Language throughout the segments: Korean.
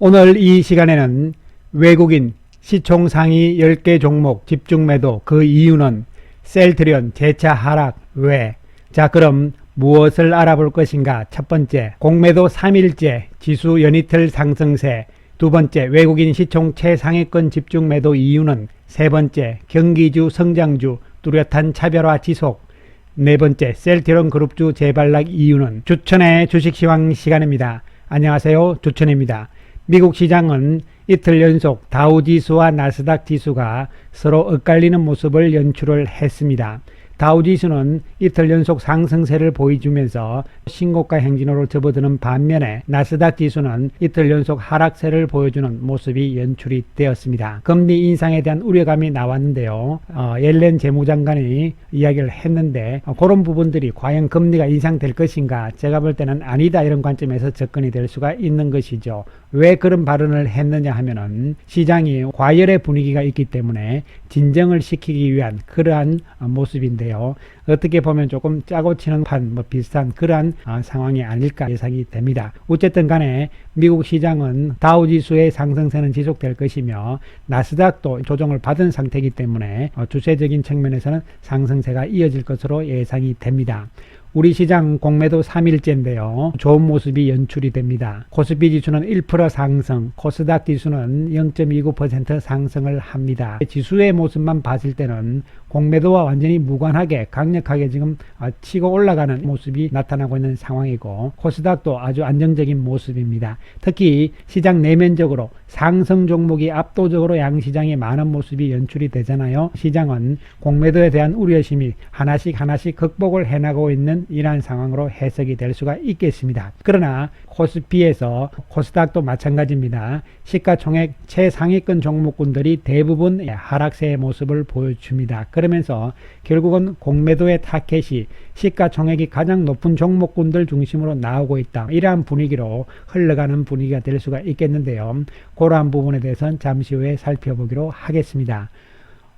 오늘 이 시간에는 외국인 시총 상위 10개 종목 집중 매도 그 이유는 셀트리온 재차 하락 왜? 자, 그럼 무엇을 알아볼 것인가? 첫 번째, 공매도 3일째 지수 연이틀 상승세. 두 번째, 외국인 시총 최상위권 집중 매도 이유는. 세 번째, 경기주 성장주 뚜렷한 차별화 지속. 네 번째, 셀트리온 그룹주 재발락 이유는. 주천의 주식시황 시간입니다. 안녕하세요, 주천입니다. 미국 시장은 이틀 연속 다우지수와 나스닥 지수가 서로 엇갈리는 모습을 연출을 했습니다. 다우지수는 이틀 연속 상승세를 보여주면서 신고가 행진으로 접어드는 반면에 나스닥 지수는 이틀 연속 하락세를 보여주는 모습이 연출이 되었습니다. 금리 인상에 대한 우려감이 나왔는데요. 옐렌 재무장관이 이야기를 했는데 그런 부분들이 과연 금리가 인상될 것인가? 제가 볼 때는 아니다, 이런 관점에서 접근이 될 수가 있는 것이죠. 왜 그런 발언을 했느냐 하면은 시장이 과열의 분위기가 있기 때문에 진정을 시키기 위한 그러한 모습인데요. 어떻게 보면 조금 짜고 치는 판 비슷한 그러한 상황이 아닐까 예상이 됩니다. 어쨌든 간에 미국 시장은 다우지수의 상승세는 지속될 것이며 나스닥도 조정을 받은 상태이기 때문에 주세적인 측면에서는 상승세가 이어질 것으로 예상이 됩니다. 우리 시장 공매도 3일째인데요. 좋은 모습이 연출이 됩니다. 코스피 지수는 1% 상승, 코스닥 지수는 0.29% 상승을 합니다. 지수의 모습만 봤을 때는 공매도와 완전히 무관하게 강력하게 지금 치고 올라가는 모습이 나타나고 있는 상황이고, 코스닥도 아주 안정적인 모습입니다. 특히 시장 내면적으로 상승 종목이 압도적으로 양시장에 많은 모습이 연출이 되잖아요. 시장은 공매도에 대한 우려심이 하나씩 극복을 해나가고 있는 이러한 상황으로 해석이 될 수가 있겠습니다. 그러나 코스피에서 코스닥도 마찬가지입니다. 시가총액 최상위권 종목군들이 대부분 하락세의 모습을 보여줍니다. 그러면서 결국은 공매도의 타켓이 시가총액이 가장 높은 종목군들 중심으로 나오고 있다, 이러한 분위기로 흘러가는 분위기가 될 수가 있겠는데요. 그러한 부분에 대해서는 잠시 후에 살펴보기로 하겠습니다.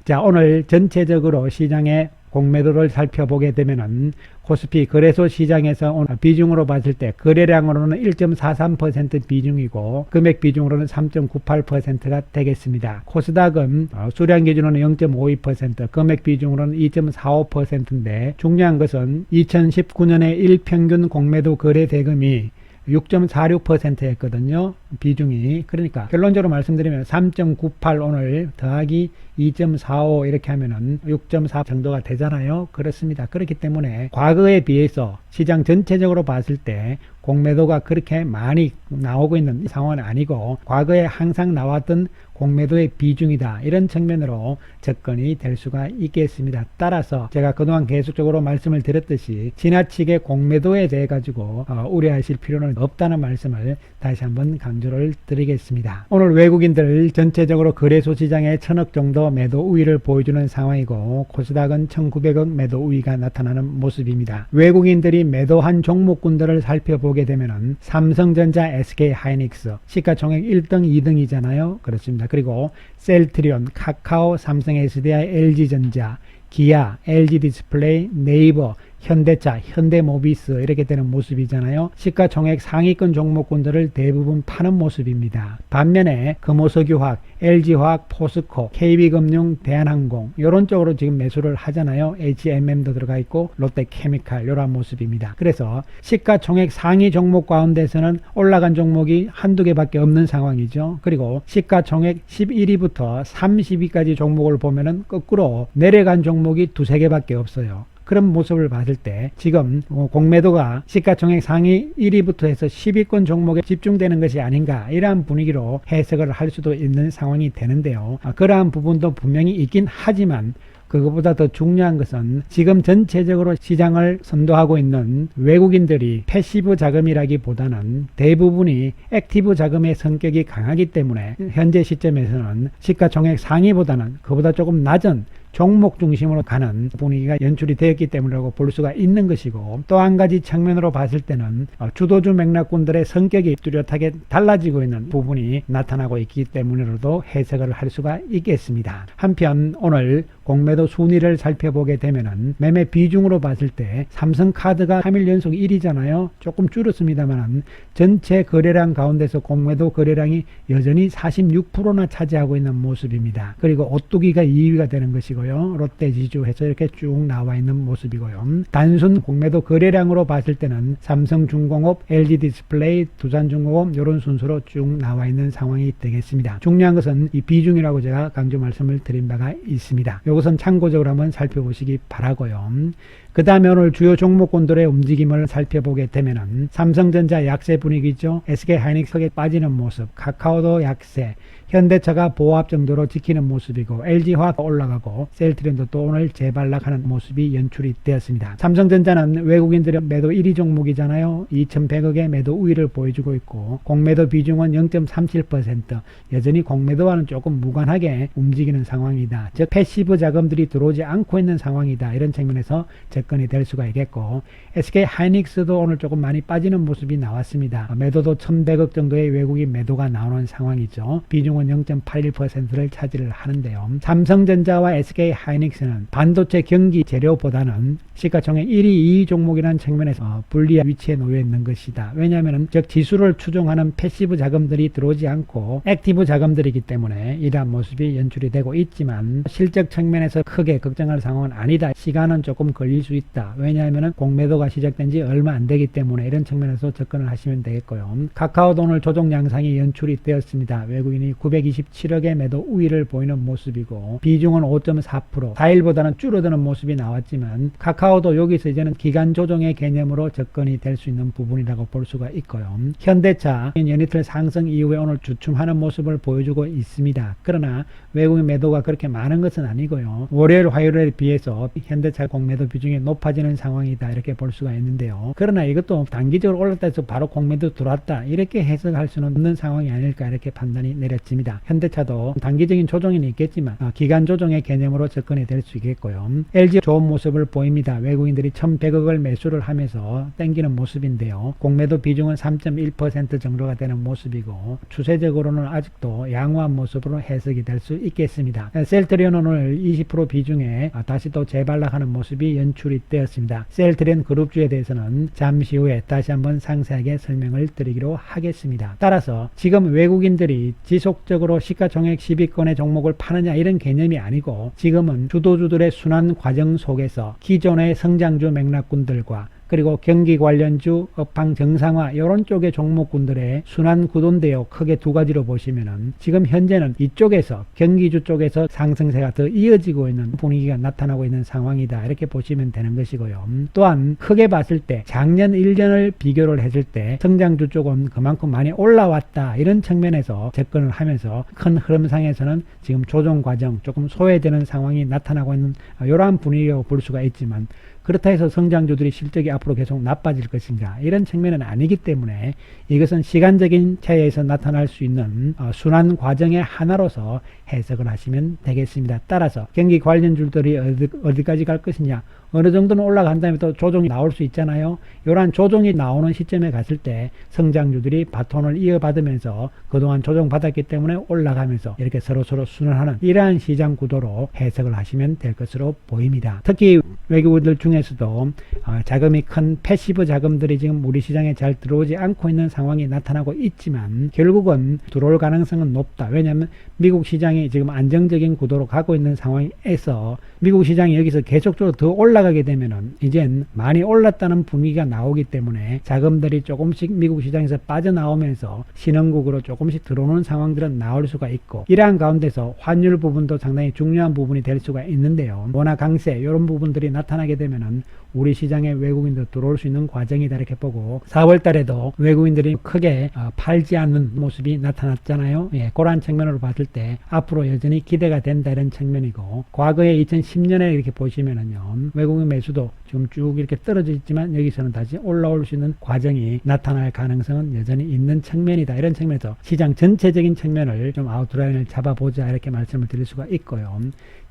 자, 오늘 전체적으로 시장의 공매도를 살펴보게 되면은 코스피 거래소 시장에서 오늘 비중으로 봤을 때 거래량으로는 1.43% 비중이고 금액 비중으로는 3.98%가 되겠습니다. 코스닥은 수량 기준으로는 0.52%, 금액 비중으로는 2.45%인데 중요한 것은 2019년의 일평균 공매도 거래 대금이 6.46%였거든요. 비중이. 그러니까 결론적으로 말씀드리면 3.98 오늘 더하기 2.45 이렇게 하면은 6.4 정도가 되잖아요. 그렇습니다. 그렇기 때문에 과거에 비해서 시장 전체적으로 봤을 때 공매도가 그렇게 많이 나오고 있는 상황은 아니고 과거에 항상 나왔던 공매도의 비중이다, 이런 측면으로 접근이 될 수가 있겠습니다. 따라서 제가 그동안 계속적으로 말씀을 드렸듯이 지나치게 공매도에 대해 가지고 우려하실 필요는 없다는 말씀을 다시 한번 강조를 드리겠습니다. 오늘 외국인들 전체적으로 거래소 시장에 1000억 정도 매도 우위를 보여주는 상황이고 코스닥은 1900억 매도 우위가 나타나는 모습입니다. 외국인들이 매도한 종목군들을 살펴보게 되면은 삼성전자, SK하이닉스 시가총액 1등, 2등이잖아요. 그렇습니다. 그리고 셀트리온, 카카오, 삼성 SDI, LG전자, 기아, LG디스플레이, 네이버, 현대차, 현대모비스 이렇게 되는 모습이잖아요. 시가총액 상위권 종목군들을 대부분 파는 모습입니다. 반면에 금호석유화학, LG화학, 포스코, KB금융, 대한항공 이런 쪽으로 지금 매수를 하잖아요. HMM도 들어가 있고 롯데케미칼 이런 모습입니다. 그래서 시가총액 상위 종목 가운데서는 올라간 종목이 한두 개밖에 없는 상황이죠. 그리고 시가총액 11위부터 30위까지 종목을 보면은 거꾸로 내려간 종목이 두세 개밖에 없어요. 그런 모습을 봤을 때 지금 공매도가 시가총액 상위 1위부터 해서 10위권 종목에 집중되는 것이 아닌가, 이러한 분위기로 해석을 할 수도 있는 상황이 되는데요. 그러한 부분도 분명히 있긴 하지만 그것보다 더 중요한 것은 지금 전체적으로 시장을 선도하고 있는 외국인들이 패시브 자금이라기보다는 대부분이 액티브 자금의 성격이 강하기 때문에 현재 시점에서는 시가총액 상위보다는 그보다 조금 낮은 종목 중심으로 가는 분위기가 연출이 되었기 때문이라고 볼 수가 있는 것이고, 또 한 가지 측면으로 봤을 때는 주도주 맥락군들의 성격이 뚜렷하게 달라지고 있는 부분이 나타나고 있기 때문으로도 해석을 할 수가 있겠습니다. 한편 오늘 공매도 순위를 살펴보게 되면은 매매 비중으로 봤을 때 삼성카드가 3일 연속 1위잖아요. 조금 줄었습니다만 전체 거래량 가운데서 공매도 거래량이 여전히 46%나 차지하고 있는 모습입니다. 그리고 오뚜기가 2위가 되는 것이고요. 롯데지주 해서 이렇게 쭉 나와 있는 모습이고요. 단순 공매도 거래량으로 봤을 때는 삼성중공업, LG디스플레이, 두산중공업 이런 순서로 쭉 나와 있는 상황이 되겠습니다. 중요한 것은 이 비중이라고 제가 강조 말씀을 드린 바가 있습니다. 이것은 참고적으로 한번 살펴보시기 바라고요. 그 다음에 오늘 주요 종목군들의 움직임을 살펴보게 되면은 삼성전자 약세 분위기죠. SK하이닉스에 빠지는 모습, 카카오도 약세, 현대차가 보합 정도로 지키는 모습이고 LG화학 올라가고 셀트리온도 또 오늘 재반락하는 모습이 연출이 되었습니다. 삼성전자는 외국인들의 매도 1위 종목이잖아요. 2100억의 매도 우위를 보여주고 있고 공매도 비중은 0.37%, 여전히 공매도와는 조금 무관하게 움직이는 상황이다. 즉 패시브 자금들이 들어오지 않고 있는 상황이다. 이런 측면에서 접근이 될 수가 있겠고, SK하이닉스도 오늘 조금 많이 빠지는 모습이 나왔습니다. 매도도 1100억 정도의 외국인 매도가 나오는 상황이죠. 비중은 0.81%를 차지를 하는데요. 삼성전자와 SK하이닉스는 반도체 경기 재료보다는 시가총액 1위, 2위 종목이라는 측면에서 불리한 위치에 놓여 있는 것이다. 왜냐하면 즉 지수를 추종하는 패시브 자금들이 들어오지 않고 액티브 자금들이기 때문에 이러한 모습이 연출이 되고 있지만 실적 측면에서 크게 걱정할 상황은 아니다. 시간은 조금 걸릴 수 있다. 왜냐하면 공매도가 시작된 지 얼마 안 되기 때문에 이런 측면에서 접근을 하시면 되겠고요. 카카오도 오늘 조정 양상이 연출이 되었습니다. 외국인이 927억의 매도 우위를 보이는 모습이고 비중은 5.4%, 4일보다는 줄어드는 모습이 나왔지만 카카오도 여기서 이제는 기간 조정의 개념으로 접근이 될 수 있는 부분이라고 볼 수가 있고요. 현대차 연이틀 상승 이후에 오늘 주춤하는 모습을 보여주고 있습니다. 그러나 외국인 매도가 그렇게 많은 것은 아니고요. 월요일 화요일에 비해서 현대차 공매도 비중이 높아지는 상황이다. 이렇게 볼 수가 있는데요. 그러나 이것도 단기적으로 올랐다 해서 바로 공매도 들어왔다. 이렇게 해석할 수는 없는 상황이 아닐까 이렇게 판단이 내려집니다. 현대차도 단기적인 조정은 있겠지만 기간 조정의 개념으로 접근이 될 수 있겠고요. LG 좋은 모습을 보입니다. 외국인들이 1100억을 매수를 하면서 땡기는 모습인데요. 공매도 비중은 3.1% 정도가 되는 모습이고 추세적으로는 아직도 양호한 모습으로 해석이 될 수 있겠습니다. 셀트리온 오늘 20% 비중에 다시 또 재반락하는 모습이 연출이 되었습니다. 셀트리온 그룹주에 대해서는 잠시 후에 다시 한번 상세하게 설명을 드리기로 하겠습니다. 따라서 지금 외국인들이 지속적으로 시가총액 10위권의 종목을 파느냐 이런 개념이 아니고 지금은 주도주들의 순환 과정 속에서 기존의 성장주 맥락군들과 그리고 경기 관련주, 업황 정상화 이런 쪽의 종목군들의 순환 구도인데요. 크게 두 가지로 보시면은 지금 현재는 이쪽에서 경기주 쪽에서 상승세가 더 이어지고 있는 분위기가 나타나고 있는 상황이다. 이렇게 보시면 되는 것이고요. 또한 크게 봤을 때 작년 1년을 비교를 했을 때 성장주 쪽은 그만큼 많이 올라왔다. 이런 측면에서 접근을 하면서 큰 흐름상에서는 지금 조정 과정 조금 소외되는 상황이 나타나고 있는 이러한 분위기라고 볼 수가 있지만 그렇다 해서 성장주들이 실적이 앞으로 계속 나빠질 것인가 이런 측면은 아니기 때문에 이것은 시간적인 차이에서 나타날 수 있는 순환 과정의 하나로서 해석을 하시면 되겠습니다. 따라서 경기 관련주들이 어디까지 갈 것이냐, 어느 정도는 올라간 다음에 또 조정이 나올 수 있잖아요. 이러한 조정이 나오는 시점에 갔을 때 성장주들이 바톤을 이어받으면서 그동안 조정받았기 때문에 올라가면서 이렇게 서로서로 순환하는 이러한 시장 구도로 해석을 하시면 될 것으로 보입니다. 특히 외국인들 중에서도 자금이 큰 패시브 자금들이 지금 우리 시장에 잘 들어오지 않고 있는 상황이 나타나고 있지만 결국은 들어올 가능성은 높다. 왜냐하면 미국 시장이 지금 안정적인 구도로 가고 있는 상황에서 미국 시장이 여기서 계속적으로 더 올라가게 되면은 이젠 많이 올랐다는 분위기가 나오기 때문에 자금들이 조금씩 미국 시장에서 빠져나오면서 신흥국으로 조금씩 들어오는 상황들은 나올 수가 있고 이러한 가운데서 환율 부분도 상당히 중요한 부분이 될 수가 있는데요. 원화 강세 이런 부분들이 나타나게 되면은 우리 시장에 외국인도 들어올 수 있는 과정이다 이렇게 보고 4월 달에도 외국인들이 크게 팔지 않는 모습이 나타났잖아요. 예, 그러한 측면으로 봤을 때 앞으로 여전히 기대가 된다 이런 측면이고 과거에 2010년에 이렇게 보시면은요 외국인 매수도 지금 쭉 이렇게 떨어져 있지만 여기서는 다시 올라올 수 있는 과정이 나타날 가능성은 여전히 있는 측면이다 이런 측면에서 시장 전체적인 측면을 좀 아웃라인을 잡아보자 이렇게 말씀을 드릴 수가 있고요.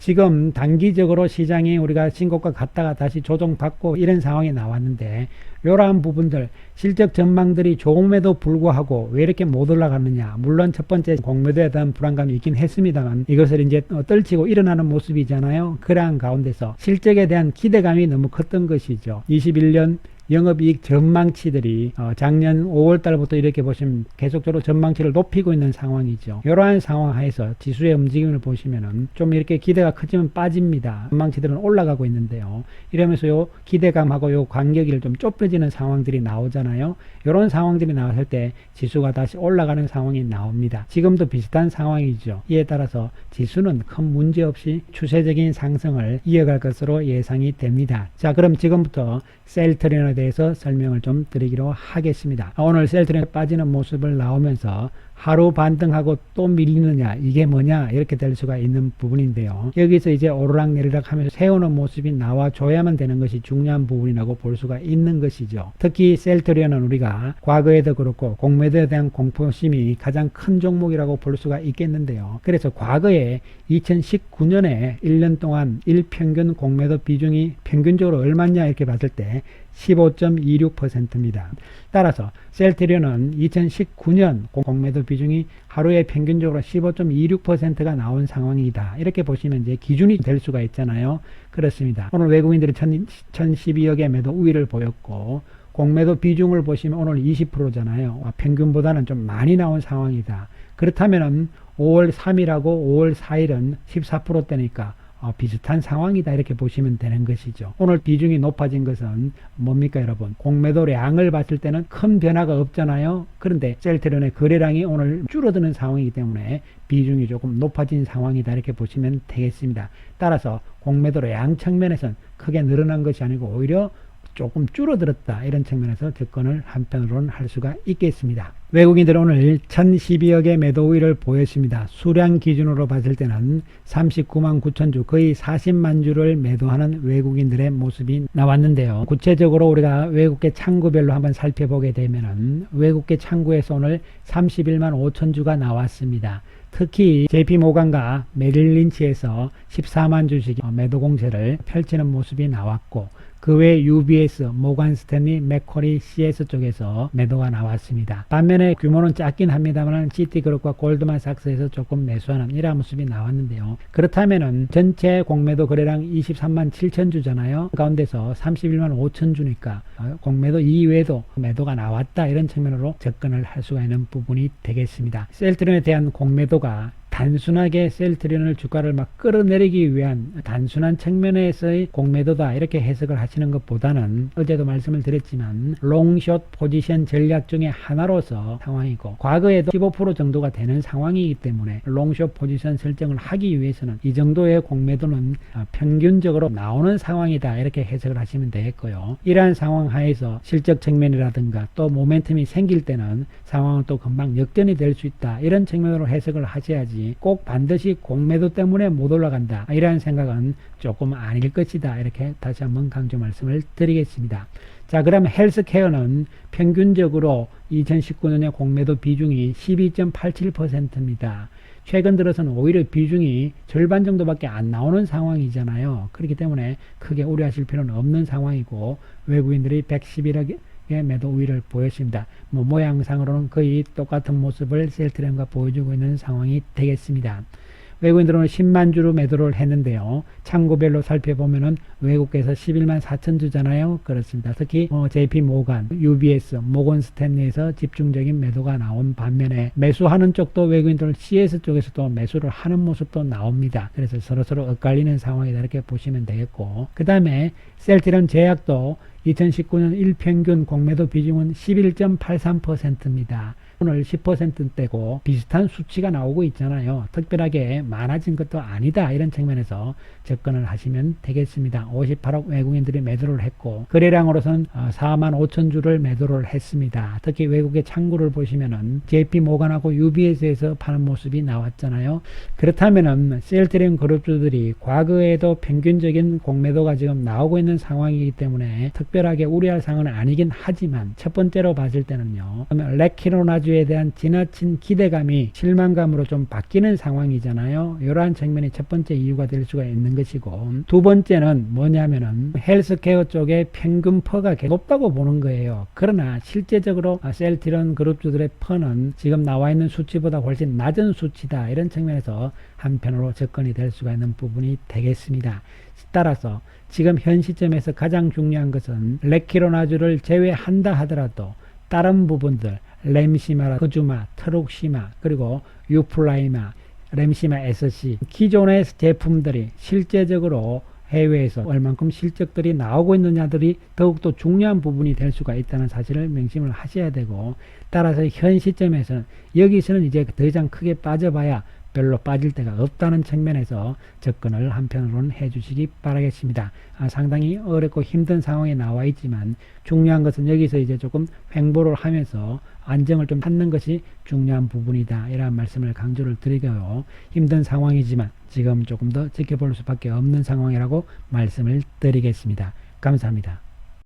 지금 단기적으로 시장이 우리가 신고가 갔다가 다시 조정받고 이런 상황이 나왔는데, 이러한 부분들 실적 전망들이 좋음에도 불구하고 왜 이렇게 못 올라가느냐. 물론 첫 번째 공매도에 대한 불안감이 있긴 했습니다만, 이것을 이제 떨치고 일어나는 모습이잖아요. 그러한 가운데서 실적에 대한 기대감이 너무 컸던 것이죠. 21년 영업이익 전망치들이 작년 5월 달부터 이렇게 보시면 계속적으로 전망치를 높이고 있는 상황이죠. 이러한 상황 하에서 지수의 움직임을 보시면은 좀 이렇게 기대가 크지만 빠집니다. 전망치들은 올라가고 있는데요. 이러면서 요 기대감하고 요 간격이 좀 좁혀지는 상황들이 나오잖아요. 이런 상황들이 나왔을 때 지수가 다시 올라가는 상황이 나옵니다. 지금도 비슷한 상황이죠. 이에 따라서 지수는 큰 문제 없이 추세적인 상승을 이어갈 것으로 예상이 됩니다. 자, 그럼 지금부터 셀트리온에 대해서 설명을 좀 드리기로 하겠습니다. 오늘 셀트리온에 빠지는 모습을 나오면서 하루 반등하고 또 밀리느냐, 이게 뭐냐, 이렇게 될 수가 있는 부분인데요. 여기서 이제 오르락내리락 하면서 세우는 모습이 나와줘야만 되는 것이 중요한 부분이라고 볼 수가 있는 것이죠. 특히 셀트리온은 우리가 과거에도 그렇고 공매도에 대한 공포심이 가장 큰 종목이라고 볼 수가 있겠는데요. 그래서 과거에 2019년에 1년 동안 일평균 공매도 비중이 평균적으로 얼마냐 이렇게 봤을 때 15.26%입니다. 따라서 셀트리온은 2019년 공매도 비중이 하루에 평균적으로 15.26%가 나온 상황이다. 이렇게 보시면 이제 기준이 될 수가 있잖아요. 그렇습니다. 오늘 외국인들이 1012억의 매도 우위를 보였고, 공매도 비중을 보시면 오늘 20%잖아요. 평균보다는 좀 많이 나온 상황이다. 그렇다면 5월 3일하고 5월 4일은 14%대니까 비슷한 상황이다, 이렇게 보시면 되는 것이죠. 오늘 비중이 높아진 것은 뭡니까 여러분? 공매도량을 봤을 때는 큰 변화가 없잖아요. 그런데 셀트리온의 거래량이 오늘 줄어드는 상황이기 때문에 비중이 조금 높아진 상황이다, 이렇게 보시면 되겠습니다. 따라서 공매도량 측면에서는 크게 늘어난 것이 아니고 오히려 조금 줄어들었다, 이런 측면에서 접근을 한편으로는 할 수가 있겠습니다. 외국인들은 오늘 1012억의 매도 우위를 보였습니다. 수량 기준으로 봤을 때는 39만 9천 주, 거의 40만 주를 매도하는 외국인들의 모습이 나왔는데요. 구체적으로 우리가 외국계 창구별로 한번 살펴보게 되면은 외국계 창구에서 오늘 31만 5천 주가 나왔습니다. 특히 JP모간과 메릴린치에서 14만 주씩 매도 공세를 펼치는 모습이 나왔고, 그 외 UBS, 모간 스탠리, 맥쿼리, CS 쪽에서 매도가 나왔습니다. 반면에 규모는 작긴 합니다만 시티그룹과 골드만삭스에서 조금 매수하는 이러한 모습이 나왔는데요. 그렇다면은 전체 공매도 거래량 23만 7천 주잖아요. 그 가운데서 31만 5천 주니까 공매도 이외에도 매도가 나왔다, 이런 측면으로 접근을 할 수가 있는 부분이 되겠습니다. 셀트리온에 대한 공매도가 단순하게 셀트리온을 주가를 막 끌어내리기 위한 단순한 측면에서의 공매도다, 이렇게 해석을 하시는 것보다는 어제도 말씀을 드렸지만 롱숏 포지션 전략 중에 하나로서 상황이고, 과거에도 15% 정도가 되는 상황이기 때문에 롱숏 포지션 설정을 하기 위해서는 이 정도의 공매도는 평균적으로 나오는 상황이다, 이렇게 해석을 하시면 되겠고요. 이러한 상황 하에서 실적 측면이라든가 또 모멘텀이 생길 때는 상황은 또 금방 역전이 될 수 있다, 이런 측면으로 해석을 하셔야지 꼭 반드시 공매도 때문에 못 올라간다, 이러한 생각은 조금 아닐 것이다, 이렇게 다시 한번 강조 말씀을 드리겠습니다. 자, 그럼 헬스케어는 평균적으로 2019년에 공매도 비중이 12.87%입니다. 최근 들어서는 오히려 비중이 절반 정도밖에 안 나오는 상황이잖아요. 그렇기 때문에 크게 우려하실 필요는 없는 상황이고, 외국인들이 111억의 매도 우위를 보였습니다. 모양상으로는 거의 똑같은 모습을 셀트리온과 보여주고 있는 상황이 되겠습니다. 외국인들은 10만 주로 매도를 했는데요. 창구별로 살펴보면은 외국에서 11만 4천 주잖아요. 그렇습니다. 특히 JP 모간, UBS, 모건 스탠리에서 집중적인 매도가 나온 반면에 매수하는 쪽도 외국인들 CS 쪽에서도 매수를 하는 모습도 나옵니다. 그래서 서로 엇갈리는 상황이다, 이렇게 보시면 되겠고, 그 다음에 셀트리온 제약도 2019년 일평균 공매도 비중은 11.83%입니다. 오늘 10%대고 비슷한 수치가 나오고 있잖아요. 특별하게 많아진 것도 아니다, 이런 측면에서 접근을 하시면 되겠습니다. 58억 외국인들이 매도를 했고, 거래량으로서는 4만 5천 주를 매도를 했습니다. 특히 외국의 창구를 보시면은 JP모간하고 UBS에서 파는 모습이 나왔잖아요. 그렇다면은 셀트리온 그룹주들이 과거에도 평균적인 공매도가 지금 나오고 있는 상황이기 때문에 특별하게 우려할 상황은 아니긴 하지만, 첫 번째로 봤을 때는요, 레키로나주 주가주에 대한 지나친 기대감이 실망감으로 좀 바뀌는 상황이잖아요. 이러한 측면이 첫 번째 이유가 될 수가 있는 것이고, 두 번째는 뭐냐면은 헬스케어 쪽에 평균 퍼가 높다고 보는 거예요. 그러나 실제적으로 셀트리온 그룹주들의 퍼는 지금 나와 있는 수치보다 훨씬 낮은 수치다, 이런 측면에서 한편으로 접근이 될 수가 있는 부분이 되겠습니다. 따라서 지금 현 시점에서 가장 중요한 것은 레키로나주를 제외한다 하더라도 다른 부분들, 램시마, 거주마, 트룩시마, 그리고 유플라이마, 램시마 SC, 기존의 제품들이 실제적으로 해외에서 얼만큼 실적들이 나오고 있느냐들이 더욱더 중요한 부분이 될 수가 있다는 사실을 명심을 하셔야 되고, 따라서 현 시점에서는 여기서는 이제 더 이상 크게 빠져봐야 별로 빠질 데가 없다는 측면에서 접근을 한편으로는 해주시기 바라겠습니다. 상당히 어렵고 힘든 상황에 나와 있지만 중요한 것은 여기서 이제 조금 횡보를 하면서 안정을 좀 찾는 것이 중요한 부분이다, 이런 말씀을 강조를 드리고요. 힘든 상황이지만 지금 조금 더 지켜볼 수밖에 없는 상황이라고 말씀을 드리겠습니다. 감사합니다.